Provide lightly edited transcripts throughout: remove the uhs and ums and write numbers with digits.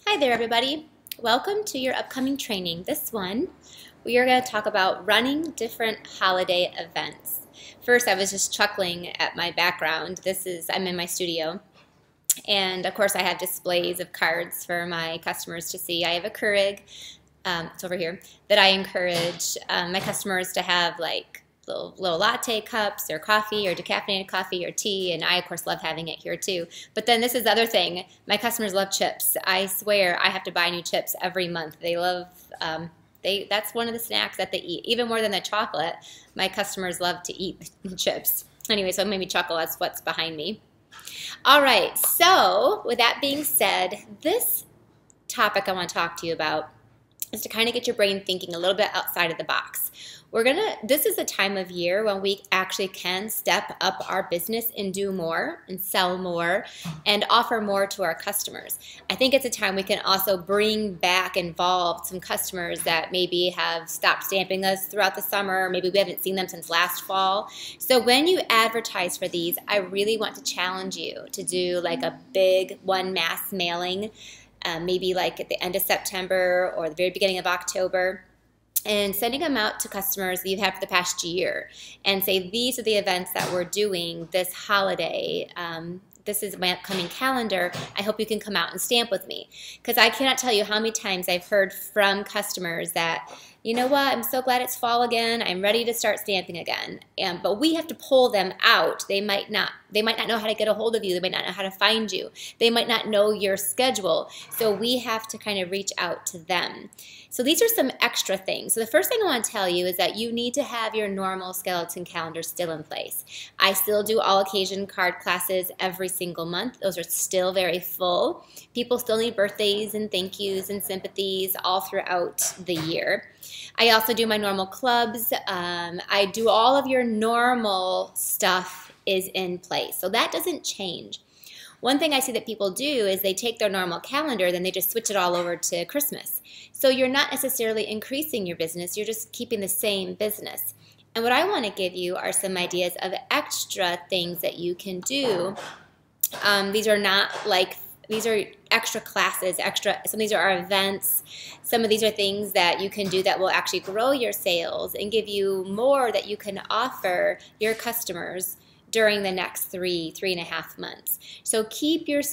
Hi there, everybody. Welcome to your upcoming training. This one, we are going to talk about running different holiday events. First, I was just chuckling at my background. I'm in my studio, and of course, I have displays of cards for my customers to see. I have a Keurig, it's over here, that I encourage my customers to have like little latte cups or coffee or decaffeinated coffee or tea, and I of course love having it here too. But then this is the other thing, my customers love chips. I swear I have to buy new chips every month. They love that's one of the snacks that they eat, even more than the chocolate. My customers love to eat chips. Anyway, so it made me chuckle. That's what's behind me. All right, so with that being said, this topic I want to talk to you about is to kind of get your brain thinking a little bit outside of the box. This is a time of year when we actually can step up our business and do more and sell more and offer more to our customers. I think it's a time we can also bring back involved some customers that maybe have stopped stamping us throughout the summer, maybe we haven't seen them since last fall. So when you advertise for these, I really want to challenge you to do like a big one mass mailing, maybe like at the end of September or the very beginning of October, and sending them out to customers that you've had for the past year and say, these are the events that we're doing this holiday. This is my upcoming calendar. I hope you can come out and stamp with me. Because I cannot tell you how many times I've heard from customers that, you know what, I'm so glad it's fall again. I'm ready to start stamping again. But we have to pull them out. They might not know how to get a hold of you. They might not know how to find you. They might not know your schedule. So we have to kind of reach out to them. So these are some extra things. So the first thing I want to tell you is that you need to have your normal skeleton calendar still in place. I still do all occasion card classes every single month. Those are still very full. People still need birthdays and thank yous and sympathies all throughout the year. I also do my normal clubs. I do all of your normal stuff is in place. So that doesn't change. One thing I see that people do is they take their normal calendar, then they just switch it all over to Christmas. So you're not necessarily increasing your business, you're just keeping the same business. And what I want to give you are some ideas of extra things that you can do. These are extra classes, some of these are our events. Some of these are things that you can do that will actually grow your sales and give you more that you can offer your customers during the next three and a half months. So keep your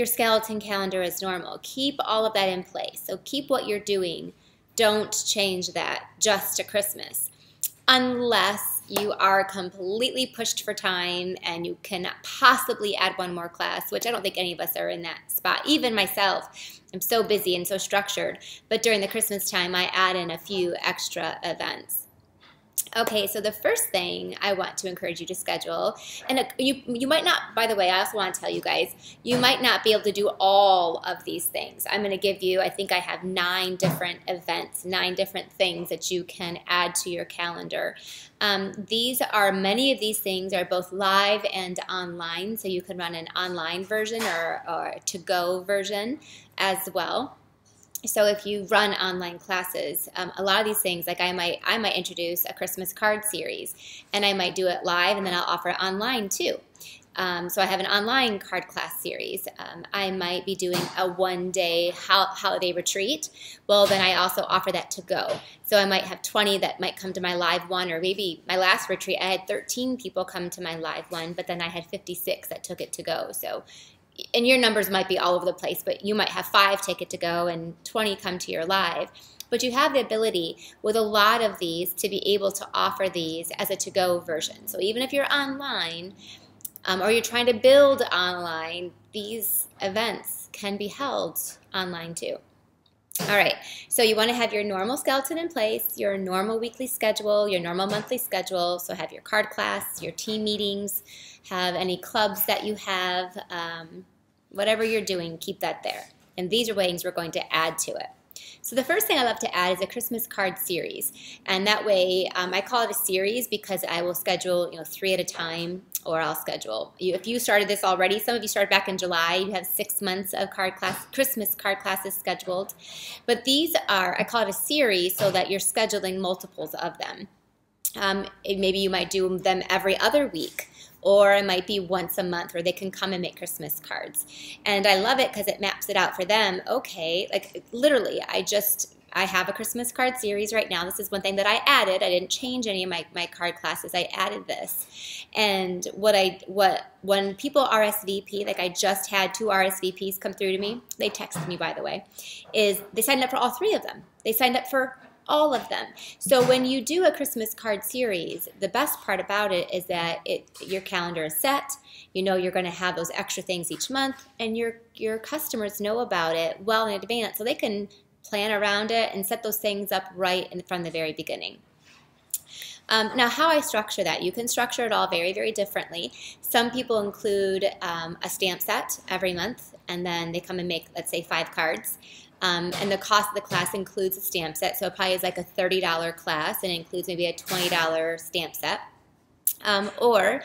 skeleton calendar as normal. Keep all of that in place. So keep what you're doing. Don't change that just to Christmas. Unless you are completely pushed for time and you cannot possibly add one more class, which I don't think any of us are in that spot. Even myself, I'm so busy and so structured. But during the Christmas time, I add in a few extra events. Okay, so the first thing I want to encourage you to schedule, and you might not, by the way, I also want to tell you guys, you might not be able to do all of these things. I'm going to give you, I think I have 9 different events, 9 different things that you can add to your calendar. Many of these things are both live and online, so you can run an online version or a to-go version as well. So if you run online classes, a lot of these things, like I might introduce a Christmas card series, and I might do it live, and then I'll offer it online too. So I have an online card class series. I might be doing a one-day holiday retreat. Well, then I also offer that to go. So I might have 20 that might come to my live one, or maybe my last retreat, I had 13 people come to my live one, but then I had 56 that took it to go. So, and your numbers might be all over the place, but you might have 5 take it to go and 20 come to your live. But you have the ability with a lot of these to be able to offer these as a to-go version. So even if you're online or you're trying to build online, these events can be held online too. All right, so you want to have your normal skeleton in place, your normal weekly schedule, your normal monthly schedule. So have your card class, your team meetings, have any clubs that you have, whatever you're doing, keep that there. And these are things we're going to add to it. So the first thing I love to add is a Christmas card series. And that way, I call it a series because I will schedule 3 at a time, or I'll schedule. If you started this already, some of you started back in July, you have 6 months of Christmas card classes scheduled. But these are, I call it a series so that you're scheduling multiples of them. Maybe you might do them every other week, or it might be once a month where they can come and make Christmas cards. And I love it because it maps it out for them. Okay, like literally, I have a Christmas card series right now. This is one thing that I added. I didn't change any of my card classes. I added this. And when people RSVP, like I just had 2 RSVPs come through to me, they texted me, by the way, is they signed up for all 3 of them. They signed up for all of them. So when you do a Christmas card series, the best part about it is that your calendar is set. You know you're going to have those extra things each month, and your customers know about it well in advance, so they can plan around it and set those things up right from the very beginning. Now, how I structure that, you can structure it all very, very differently. Some people include a stamp set every month, and then they come and make, let's say, 5 cards. And the cost of the class includes a stamp set, so it probably is like a $30 class, and it includes maybe a $20 stamp set. Or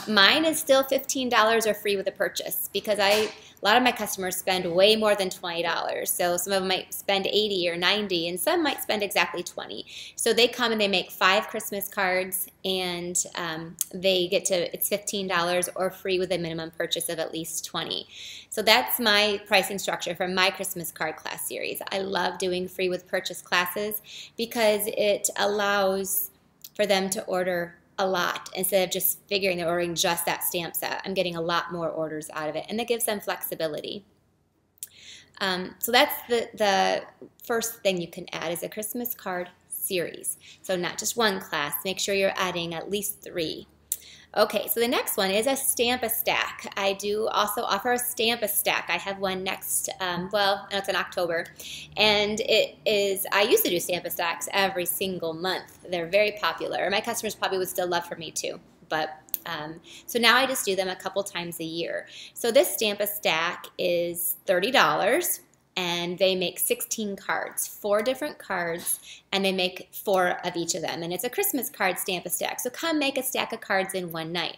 mine is still $15 or free with a purchase, because a lot of my customers spend way more than $20. So some of them might spend $80 or $90, and some might spend exactly $20. So they come and they make 5 Christmas cards, and they get to, it's $15 or free with a minimum purchase of at least $20. So that's my pricing structure for my Christmas card class series. I love doing free with purchase classes because it allows for them to order a lot instead of just figuring they're ordering just that stamp set. I'm getting a lot more orders out of it, and that gives them flexibility. So that's the first thing you can add is a Christmas card series. So not just 1 class. Make sure you're adding at least 3. Okay, so the next one is a Stamp-A-Stack. I do also offer a Stamp-A-Stack. I have one next, well, it's in October, and it is, I used to do Stamp-A-Stacks every single month. They're very popular. My customers probably would still love for me too, but so now I just do them a couple times a year. So this Stamp-A-Stack is $30, and they make 16 cards, 4 different cards, and they make 4 of each of them. And it's a Christmas card Stamp-A-Stack, so come make a stack of cards in one night.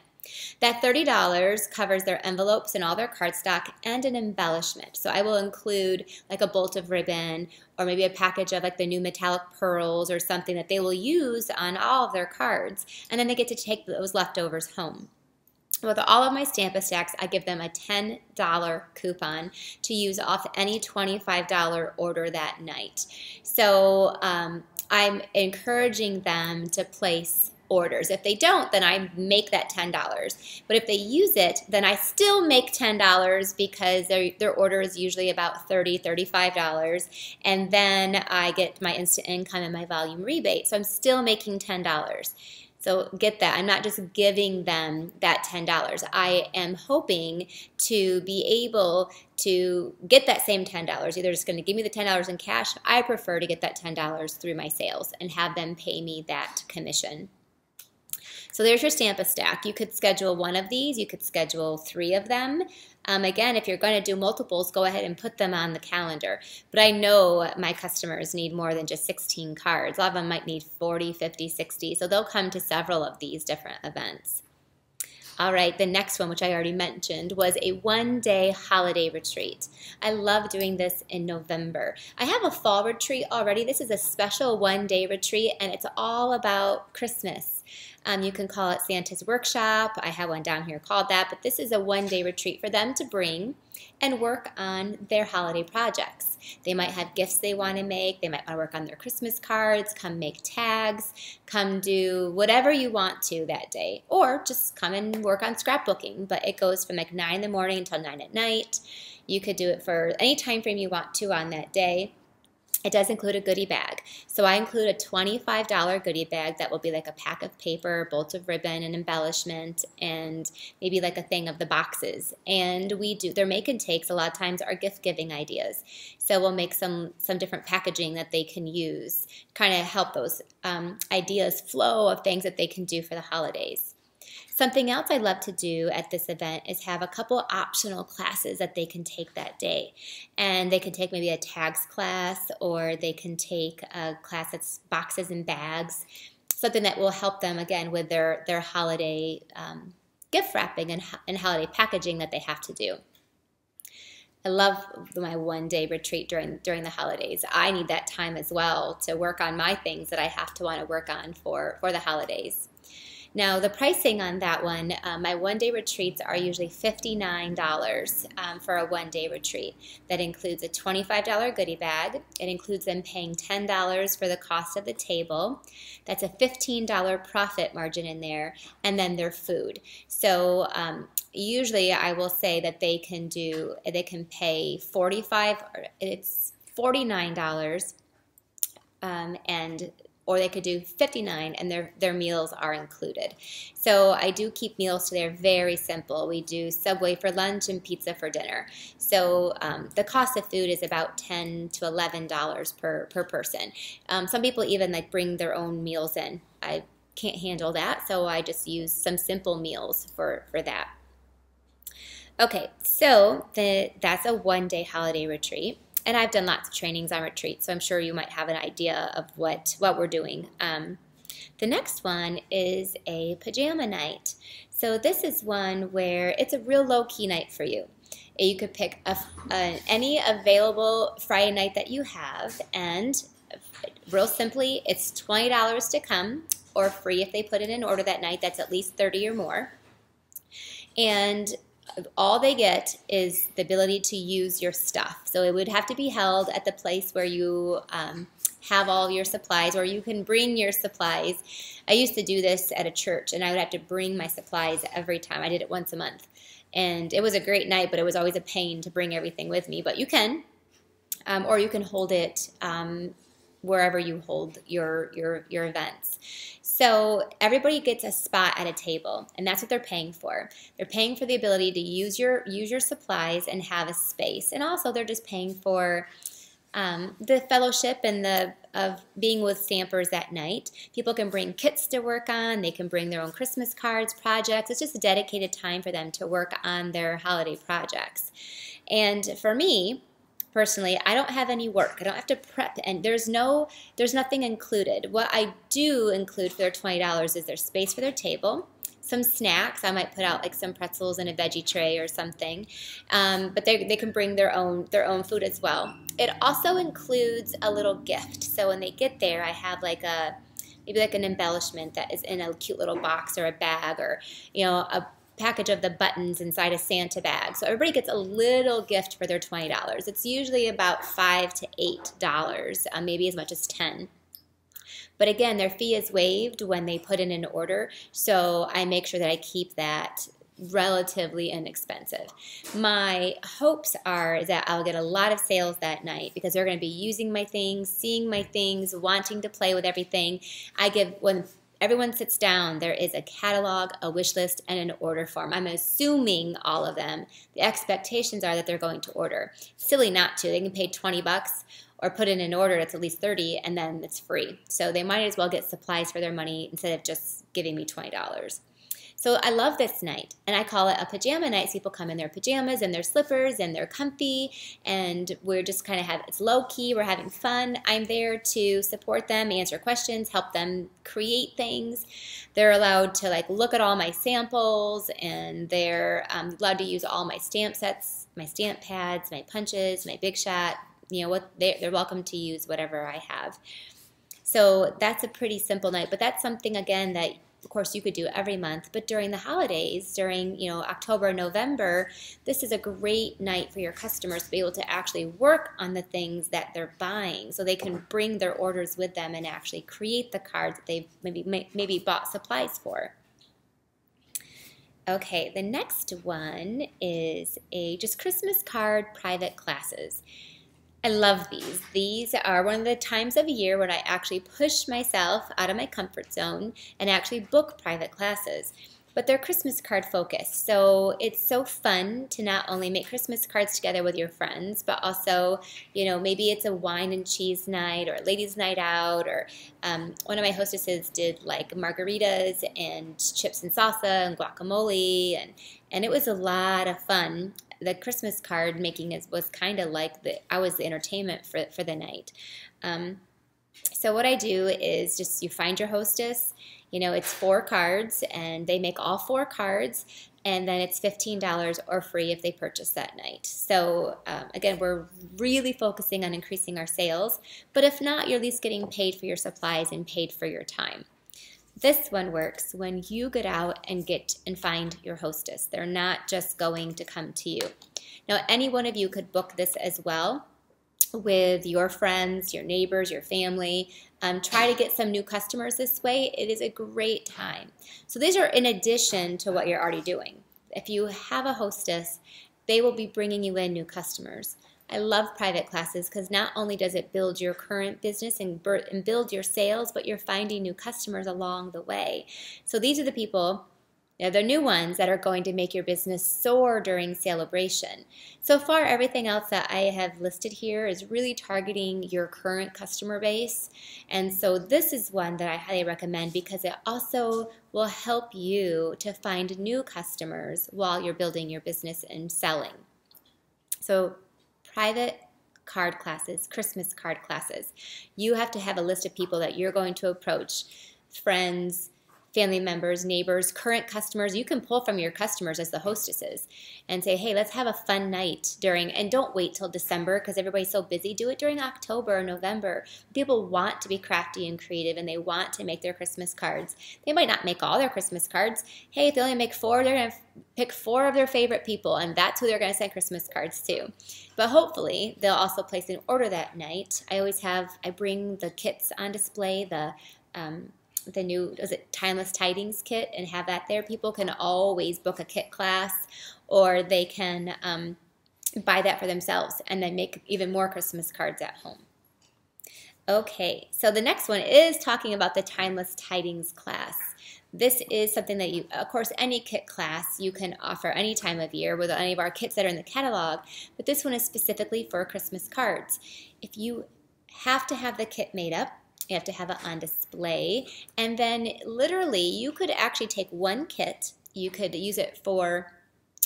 That $30 covers their envelopes and all their cardstock and an embellishment. So I will include like a bolt of ribbon or maybe a package of like the new metallic pearls or something that they will use on all of their cards, and then they get to take those leftovers home. With all of my Stamp-A-Stacks, I give them a $10 coupon to use off any $25 order that night. So I'm encouraging them to place orders. If they don't, then I make that $10. But if they use it, then I still make $10 because their order is usually about $30, $35. And then I get my instant income and my volume rebate. So I'm still making $10. So get that. I'm not just giving them that $10. I am hoping to be able to get that same $10. Either just going to give me the $10 in cash. I prefer to get that $10 through my sales and have them pay me that commission. So there's your Stamp-A-Stack. You could schedule 1 of these. You could schedule 3 of them. Again, if you're going to do multiples, go ahead and put them on the calendar. But I know my customers need more than just 16 cards. A lot of them might need 40, 50, 60. So they'll come to several of these different events. All right, the next one, which I already mentioned, was a 1-day holiday retreat. I love doing this in November. I have a fall retreat already. This is a special 1-day retreat, and it's all about Christmas. You can call it Santa's Workshop. I have one down here called that, but this is a 1-day retreat for them to bring and work on their holiday projects. They might have gifts they want to make. They might want to work on their Christmas cards, come make tags, come do whatever you want to that day, or just come and work on scrapbooking. But it goes from like 9 in the morning until 9 at night. You could do it for any time frame you want to on that day. It does include a goodie bag. So I include a $25 goodie bag that will be like a pack of paper, bolts of ribbon, and embellishment, and maybe like a thing of the boxes. And we do, their make and takes a lot of times are gift giving ideas. So we'll make some different packaging that they can use, kind of help those ideas flow of things that they can do for the holidays. Something else I love to do at this event is have a couple optional classes that they can take that day. And they can take maybe a tags class, or they can take a class that's boxes and bags, something that will help them, again, with their holiday gift wrapping and holiday packaging that they have to do. I love my 1-day retreat during the holidays. I need that time as well to work on my things that I have to want to work on for the holidays. Now, the pricing on that one, my one-day retreats are usually $59 for a one-day retreat. That includes a $25 goodie bag. It includes them paying $10 for the cost of the table. That's a $15 profit margin in there, and then their food. So usually I will say that they can pay it's $49 or they could do $59 and their meals are included. So I do keep meals to there very simple. We do Subway for lunch and pizza for dinner. So the cost of food is about $10 to $11 per person. Some people even like bring their own meals in. I can't handle that, so I just use some simple meals for that. Okay, so that's a one-day holiday retreat. And I've done lots of trainings on retreats, so I'm sure you might have an idea of what we're doing. The next one is a pajama night. So this is one where it's a real low-key night for you. You could pick any available Friday night that you have, and real simply, it's $20 to come, or free if they put it in order that night. That's at least 30 or more. And all they get is the ability to use your stuff. So it would have to be held at the place where you have all your supplies, or you can bring your supplies. I used to do this at a church, and I would have to bring my supplies every time. I did it once a month. And it was a great night, but it was always a pain to bring everything with me. But you can, or you can hold it wherever you hold your events. So everybody gets a spot at a table, and that's what they're paying for. They're paying for the ability to use your supplies and have a space, and also they're just paying for the fellowship and of being with Stampers that night. People can bring kits to work on. They can bring their own Christmas cards, projects. It's just a dedicated time for them to work on their holiday projects. And for me, personally, I don't have any work. I don't have to prep, and there's nothing included. What I do include for their $20 is their space for their table, some snacks. I might put out like some pretzels in a veggie tray or something, but they can bring their own food as well. It also includes a little gift. So when they get there, I have like maybe like an embellishment that is in a cute little box or a bag, or a package of the buttons inside a Santa bag. So everybody gets a little gift for their $20. It's usually about $5 to $8, maybe as much as $10. But again, their fee is waived when they put in an order, so I make sure that I keep that relatively inexpensive. My hopes are that I'll get a lot of sales that night because they're going to be using my things, seeing my things, wanting to play with everything. When everyone sits down, there is a catalog, a wish list, and an order form. I'm assuming all of them. The expectations are that they're going to order. Silly not to. They can pay $20 or put in an order that's at least $30, and then it's free. So they might as well get supplies for their money instead of just giving me $20. So I love this night, and I call it a pajama night. So people come in their pajamas and their slippers, and they're comfy, and we're just kind of it's low-key. We're having fun. I'm there to support them, answer questions, help them create things. They're allowed to like look at all my samples, and they're allowed to use all my stamp sets, my stamp pads, my punches, my Big Shot. They're welcome to use whatever I have. So that's a pretty simple night, but that's something, again, that of course you could do every month, but during the holidays, during October, November, this is a great night for your customers to be able to actually work on the things that they're buying, so they can bring their orders with them and actually create the cards that they've maybe bought supplies for. Okay, the next one is just Christmas card private classes. I love these. These are one of the times of year when I actually push myself out of my comfort zone and actually book private classes. But they're Christmas card focused, so it's so fun to not only make Christmas cards together with your friends, but also, maybe it's a wine and cheese night or a ladies' night out, or one of my hostesses did like margaritas and chips and salsa and guacamole, and it was a lot of fun. The Christmas card making was kind of like I was the entertainment for the night. So what I do is just you find your hostess. It's 4 cards, and they make all 4 cards, and then it's $15 or free if they purchase that night. So again, we're really focusing on increasing our sales, but if not, you're at least getting paid for your supplies and paid for your time. This one works when you get out and find your hostess. They're not just going to come to you. Now, any one of you could book this as well with your friends, your neighbors, your family. Try to get some new customers this way. It is a great time. So these are in addition to what you're already doing. If you have a hostess, they will be bringing you in new customers. I love private classes because not only does it build your current business and build your sales, but you're finding new customers along the way. So these are the people, they're new ones that are going to make your business soar during celebration. So far, everything else that I have listed here is really targeting your current customer base. And so this is one that I highly recommend because it also will help you to find new customers while you're building your business and selling. So private card classes, Christmas card classes. You have to have a list of people that you're going to approach, friends, family members, neighbors, current customers. You can pull from your customers as the hostesses and say, hey, let's have a fun night during, and don't wait till December because everybody's so busy. Do it during October or November. People want to be crafty and creative and they want to make their Christmas cards. They might not make all their Christmas cards. Hey, if they only make 4, they're going to pick 4 of their favorite people and that's who they're going to send Christmas cards to. But hopefully they'll also place an order that night. I bring the kits on display, the new, Timeless Tidings kit, and have that there. People can always book a kit class or they can buy that for themselves and then make even more Christmas cards at home. Okay, so the next one is talking about the Timeless Tidings class. This is something that you, of course, any kit class you can offer any time of year with any of our kits that are in the catalog, but this one is specifically for Christmas cards. If you have to have the kit made up, you have to have it on display, and then literally you could actually take one kit, you could use it for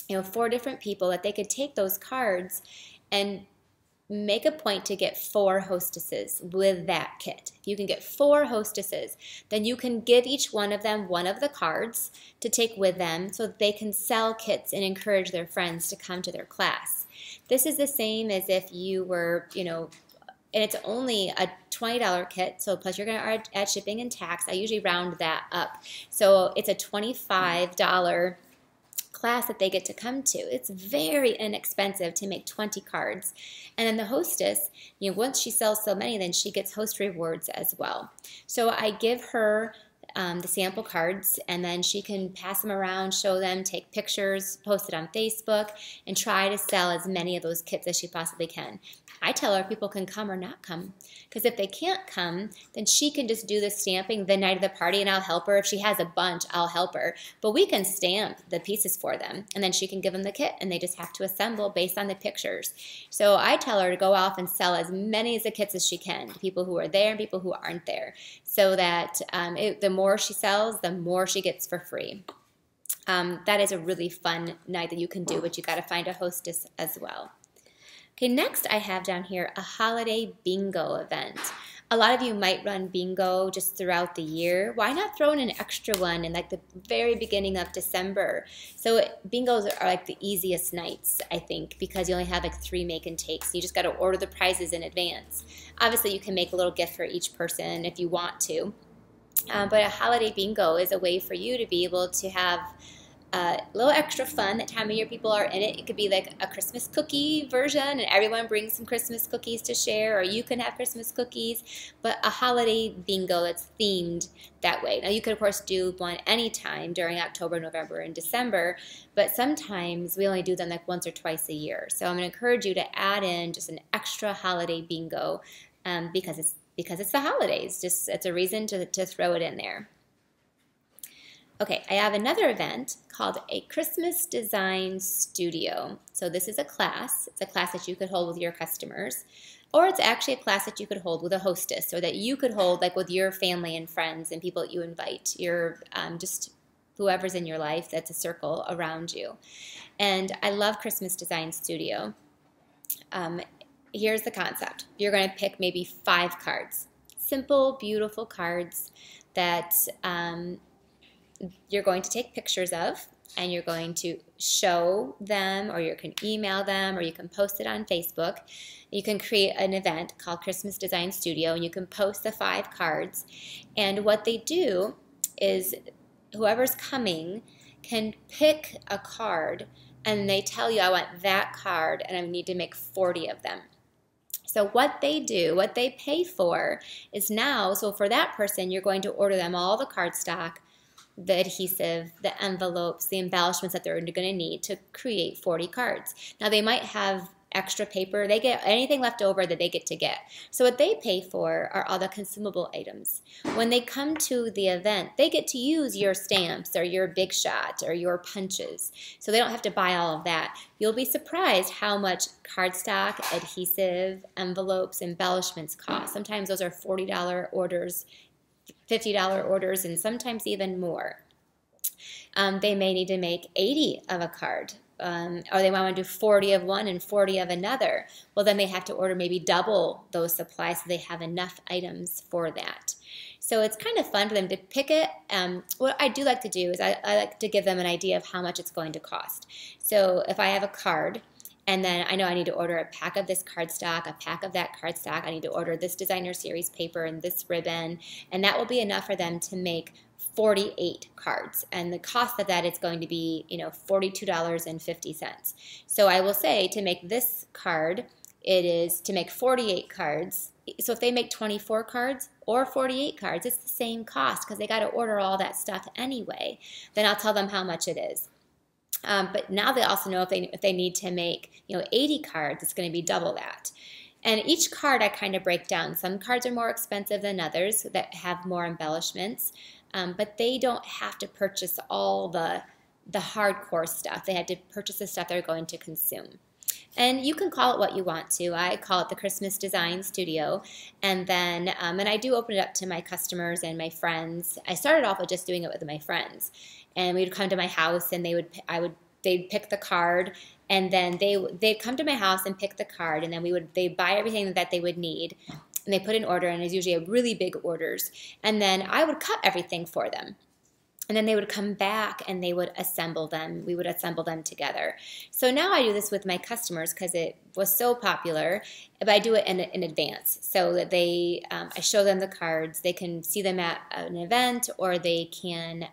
4 different people, that they could take those cards and make a point to get 4 hostesses with that kit. If you can get 4 hostesses, then you can give each one of them one of the cards to take with them so that they can sell kits and encourage their friends to come to their class. This is the same as if you were, and it's only a $20 kit, so plus you're going to add shipping and tax. I usually round that up. So it's a $25 class that they get to come to. It's very inexpensive to make 20 cards. And then the hostess, once she sells so many, then she gets host rewards as well. So I give her the sample cards, and then she can pass them around, show them, take pictures, post it on Facebook, and try to sell as many of those kits as she possibly can. I tell her people can come or not come, because if they can't come, then she can just do the stamping the night of the party, and I'll help her. If she has a bunch, I'll help her. But we can stamp the pieces for them, and then she can give them the kit, and they just have to assemble based on the pictures. So I tell her to go off and sell as many of the kits as she can, people who are there and people who aren't there, so that the more she sells, the more she gets for free. That is a really fun night that you can do, but you got to find a hostess as well. Okay, next I have down here a holiday bingo event. A lot of you might run bingo just throughout the year. Why not throw in an extra one in like the very beginning of December? So bingos are like the easiest nights, I think, because you only have like 3 make and takes. You just got to order the prizes in advance. Obviously, you can make a little gift for each person if you want to. But a holiday bingo is a way for you to be able to have a little extra fun. That time of year people are in it. It could be like a Christmas cookie version and everyone brings some Christmas cookies to share, or you can have Christmas cookies, but a holiday bingo that's themed that way. Now you could of course do one anytime during October, November, and December, but sometimes we only do them like once or twice a year. So I'm going to encourage you to add in just an extra holiday bingo because it's the holidays. Just it's a reason to throw it in there. Okay, I have another event called a Christmas Design Studio. So this is a class. It's a class that you could hold with your customers, or it's actually a class that you could hold with a hostess, or that you could hold like with your family and friends and people that you invite, your just whoever's in your life that's a circle around you. And I love Christmas Design Studio. Here's the concept. You're going to pick maybe 5 cards. Simple, beautiful cards that you're going to take pictures of, and you're going to show them, or you can email them, or you can post it on Facebook. You can create an event called Christmas Design Studio, and you can post the 5 cards. And what they do is whoever's coming can pick a card, and they tell you, I want that card, and I need to make 40 of them. So what they do, what they pay for is now, so for that person, you're going to order them all the cardstock, the adhesive, the envelopes, the embellishments that they're going to need to create 40 cards. Now they might have extra paper. They get anything left over that they get to get. So what they pay for are all the consumable items. When they come to the event, they get to use your stamps or your Big Shot or your punches. So they don't have to buy all of that. You'll be surprised how much cardstock, adhesive, envelopes, embellishments cost. Sometimes those are $40 orders, $50 orders, and sometimes even more. They may need to make 80 of a card. Or they want to do 40 of one and 40 of another. Well, then they have to order maybe double those supplies so they have enough items for that. So it's kind of fun for them to pick it. What I do like to do is I like to give them an idea of how much it's going to cost. So if I have a card, and then I know I need to order a pack of this cardstock, a pack of that cardstock, I need to order this designer series paper and this ribbon, and that will be enough for them to make 48 cards, and the cost of that is going to be, $42.50. So I will say to make this card, it is to make 48 cards. So if they make 24 cards or 48 cards, it's the same cost because they got to order all that stuff anyway. Then I'll tell them how much it is. But now they also know if they need to make 80 cards, it's going to be double that. And each card I kind of break down. Some cards are more expensive than others that have more embellishments, but they don't have to purchase all the hardcore stuff. They had to purchase the stuff they're going to consume. And you can call it what you want to. I call it the Christmas Design Studio. And then, and I do open it up to my customers and my friends. I started off with just doing it with my friends. And we'd come to my house and they'd pick the card, and then they'd come to my house and pick the card, and then they'd buy everything that they would need, and they put in order, and it's usually a really big orders. And then I would cut everything for them. And then they would come back and they would assemble them. We would assemble them together. So now I do this with my customers because it was so popular, but I do it in advance so that I show them the cards. They can see them at an event, or they can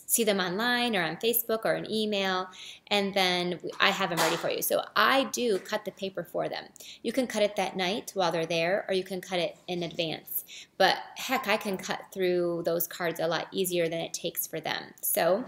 see them online or on Facebook or an email, and then I have them ready for you. So I do cut the paper for them. You can cut it that night while they're there, or you can cut it in advance. But heck, I can cut through those cards a lot easier than it takes for them. So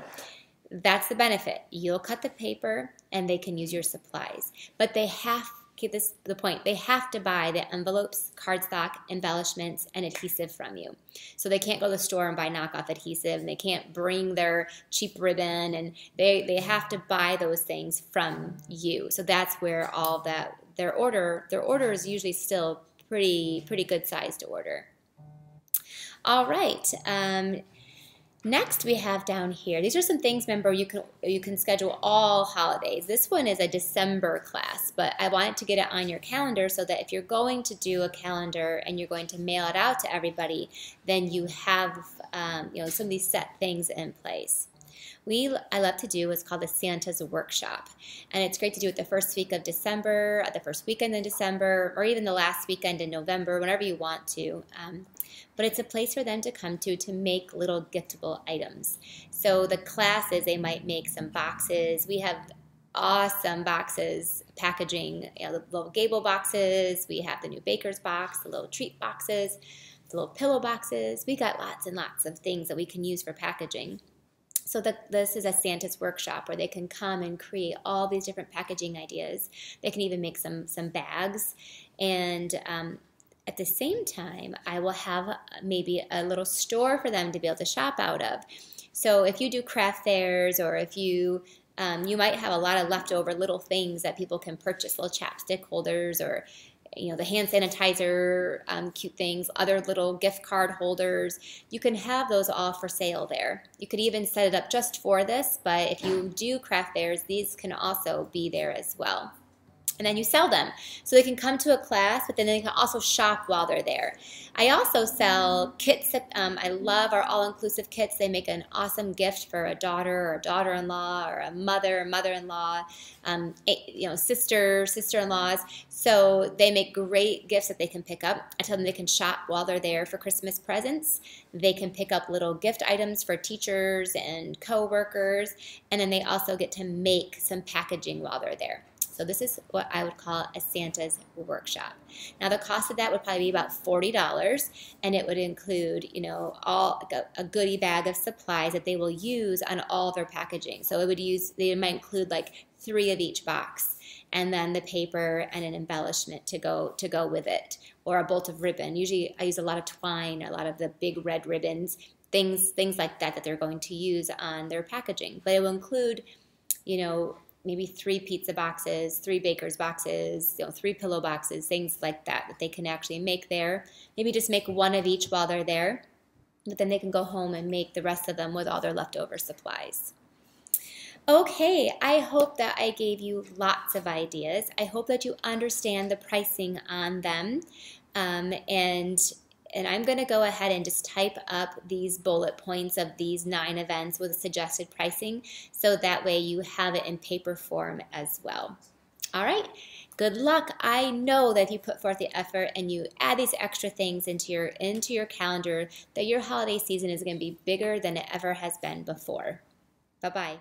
that's the benefit. You'll cut the paper and they can use your supplies. But they have, get this the point, they have to buy the envelopes, cardstock, embellishments, and adhesive from you. So they can't go to the store and buy knockoff adhesive, and they can't bring their cheap ribbon, and they have to buy those things from you. So that's where all that, their order is usually still pretty good size to order. All right. Next we have down here, these are some things, remember, you can schedule all holidays. This one is a December class, but I wanted to get it on your calendar so that if you're going to do a calendar and you're going to mail it out to everybody, then you have some of these set things in place. I love to do what's called the Santa's Workshop, and it's great to do it the first week of December, the first weekend in December, or even the last weekend in November, whenever you want to. But it's a place for them to come to make little giftable items. So the classes, they might make some boxes. We have awesome boxes, packaging, the little Gable boxes. We have the new Baker's box, the little treat boxes, the little pillow boxes. We got lots and lots of things that we can use for packaging. So this is a Santa's Workshop where they can come and create all these different packaging ideas. They can even make some bags. And at the same time, I will have maybe a little store for them to be able to shop out of. So if you do craft fairs, or if you might have a lot of leftover little things that people can purchase, little chapstick holders, or the hand sanitizer, cute things, other little gift card holders. You can have those all for sale there. You could even set it up just for this, but if you do craft fairs, these can also be there as well. and then you sell them. So they can come to a class, but then they can also shop while they're there. I also sell kits. I love our all-inclusive kits. They make an awesome gift for a daughter or a daughter-in-law or a mother or mother-in-law, sister-in-laws. So they make great gifts that they can pick up. I tell them they can shop while they're there for Christmas presents. They can pick up little gift items for teachers and co-workers, and then they also get to make some packaging while they're there. So this is what I would call a Santa's workshop. Now the cost of that would probably be about $40, and it would include, a goodie bag of supplies that they will use on all their packaging. So they might include like 3 of each box, and then the paper and an embellishment to go with it, or a bolt of ribbon. Usually I use a lot of twine, a lot of the big red ribbons, things like that they're going to use on their packaging. But it will include, maybe 3 pizza boxes, 3 baker's boxes, 3 pillow boxes, things like that they can actually make there. Maybe just make 1 of each while they're there, but then they can go home and make the rest of them with all their leftover supplies. Okay, I hope that I gave you lots of ideas. I hope that you understand the pricing on them, and I'm going to go ahead and just type up these bullet points of these 9 events with suggested pricing, so that way you have it in paper form as well. All right, good luck. I know that if you put forth the effort and you add these extra things into your calendar, that your holiday season is going to be bigger than it ever has been before. Bye-bye.